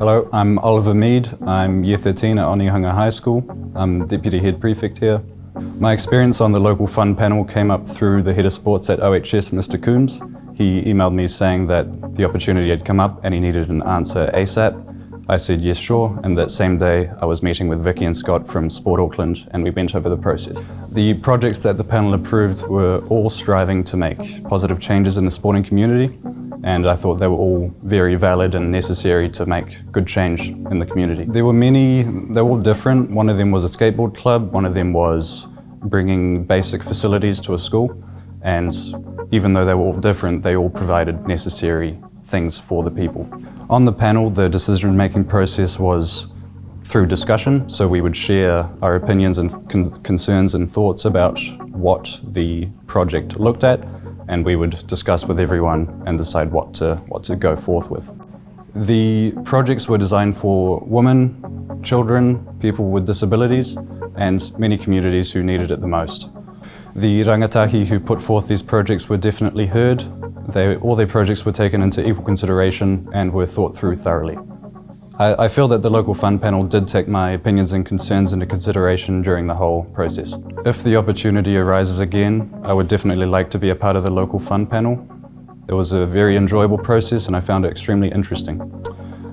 Hello, I'm Oliver Meade. I'm Year 13 at Onehunga High School. I'm Deputy Head Prefect here. My experience on the local fund panel came up through the Head of Sports at OHS, Mr. Coombs. He emailed me saying that the opportunity had come up and he needed an answer ASAP. I said yes, sure, and that same day I was meeting with Vicky and Scott from Sport Auckland and we went over the process. The projects that the panel approved were all striving to make positive changes in the sporting community, and I thought they were all very valid and necessary to make good change in the community. There were many, they were all different. One of them was a skateboard club, one of them was bringing basic facilities to a school, and even though they were all different, they all provided necessary things for the people. On the panel, the decision-making process was through discussion, so we would share our opinions and concerns and thoughts about what the project looked at, and we would discuss with everyone and decide what to go forth with. The projects were designed for women, children, people with disabilities, and many communities who needed it the most. The rangatahi who put forth these projects were definitely heard. All their projects were taken into equal consideration and were thought through thoroughly. I feel that the local fund panel did take my opinions and concerns into consideration during the whole process. If the opportunity arises again, I would definitely like to be a part of the local fund panel. It was a very enjoyable process and I found it extremely interesting.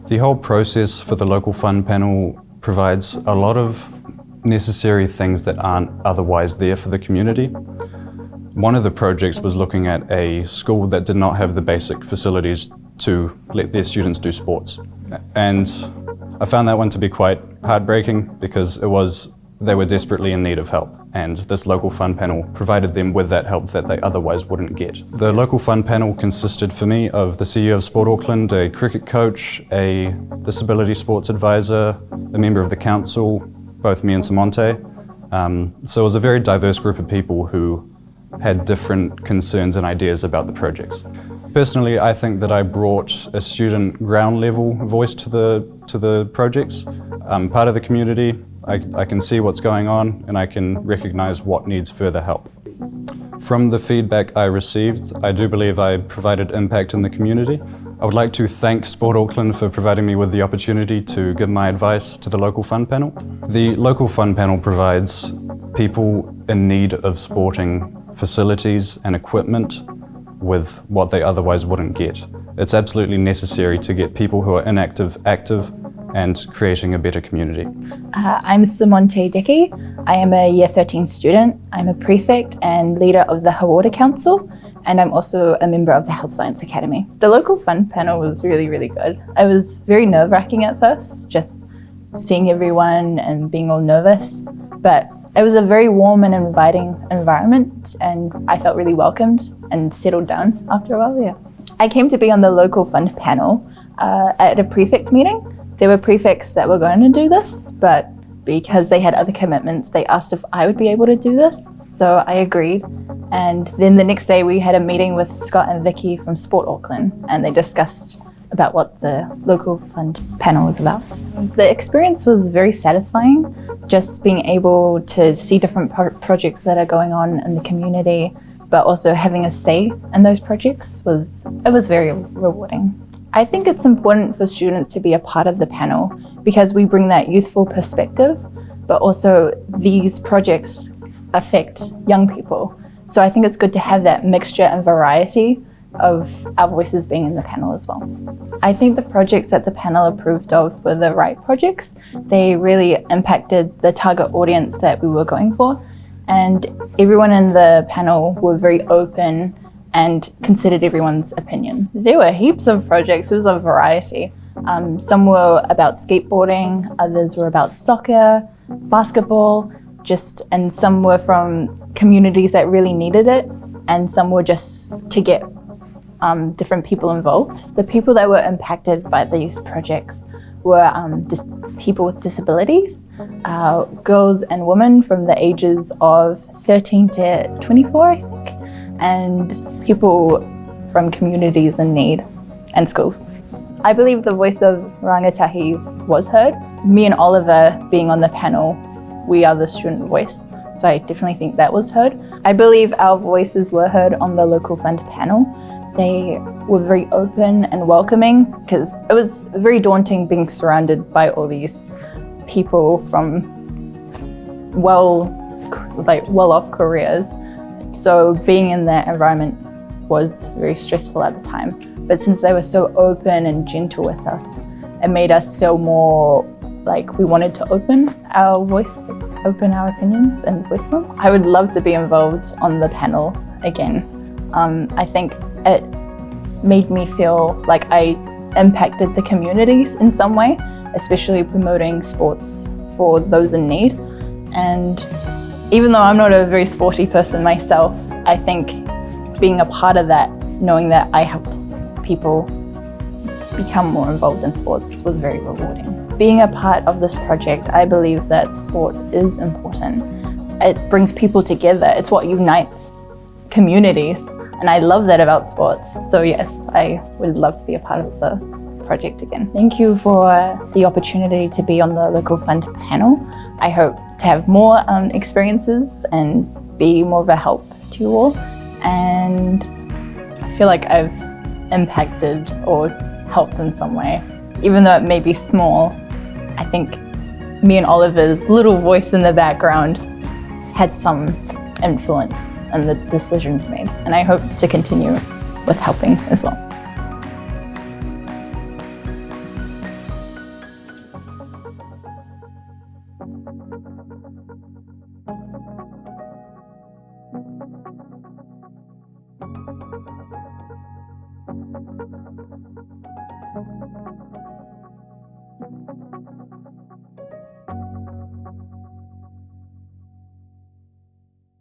The whole process for the local fund panel provides a lot of necessary things that aren't otherwise there for the community. One of the projects was looking at a school that did not have the basic facilities to let their students do sports. And I found that one to be quite heartbreaking because they were desperately in need of help, and this local fund panel provided them with that help that they otherwise wouldn't get. The local fund panel consisted for me of the CEO of Sport Auckland, a cricket coach, a disability sports advisor, a member of the council, both me and Samontae. So it was a very diverse group of people who had different concerns and ideas about the projects. Personally, I think that I brought a student ground level voice to the projects. I'm part of the community, I can see what's going on and I can recognize what needs further help. From the feedback I received, I do believe I provided impact in the community. I would like to thank Sport Auckland for providing me with the opportunity to give my advice to the local fund panel. The local fund panel provides people in need of sporting facilities and equipment with what they otherwise wouldn't get. It's absolutely necessary to get people who are inactive active and creating a better community. I'm Samontae Dickey. I am a Year 13 student. I'm a prefect and leader of the Hawaii Council, and I'm also a member of the Health Science Academy. The local fund panel was really, really good. I was very nerve-wracking at first, just seeing everyone and being all nervous, but it was a very warm and inviting environment and I felt really welcomed and settled down after a while, yeah. I came to be on the local fund panel at a prefect meeting. There were prefects that were going to do this, but because they had other commitments, they asked if I would be able to do this. So I agreed. And then the next day we had a meeting with Scott and Vicky from Sport Auckland and they discussed about what the local fund panel was about. The experience was very satisfying, just being able to see different projects that are going on in the community, but also having a say in those projects was very rewarding. I think it's important for students to be a part of the panel because we bring that youthful perspective, but also these projects affect young people. So I think it's good to have that mixture and variety of our voices being in the panel as well. I think the projects that the panel approved of were the right projects. They really impacted the target audience that we were going for, and everyone in the panel were very open and considered everyone's opinion. There were heaps of projects, there was a variety. Some were about skateboarding, others were about soccer, basketball, and some were from communities that really needed it, and some were just to get different people involved. The people that were impacted by these projects were people with disabilities, girls and women from the ages of 13 to 24, I think, and people from communities in need and schools. I believe the voice of rangatahi was heard. Me and Oliver being on the panel, we are the student voice, so I definitely think that was heard. I believe our voices were heard on the local fund panel They were very open and welcoming, because it was very daunting being surrounded by all these people from well-off careers. So being in that environment was very stressful at the time. But since they were so open and gentle with us, it made us feel more like we wanted to open our voice, open our opinions and voice them. I would love to be involved on the panel again. I think it made me feel like I impacted the communities in some way, especially promoting sports for those in need. And even though I'm not a very sporty person myself, I think being a part of that, knowing that I helped people become more involved in sports, was very rewarding. Being a part of this project, I believe that sport is important. It brings people together. It's what unites communities, and I love that about sports. So yes, I would love to be a part of the project again. Thank you for the opportunity to be on the local fund panel. I hope to have more experiences and be more of a help to you all. And I feel like I've impacted or helped in some way. Even though it may be small, I think me and Oliver's little voice in the background had some influence in the decisions made. And I hope to continue with helping as well.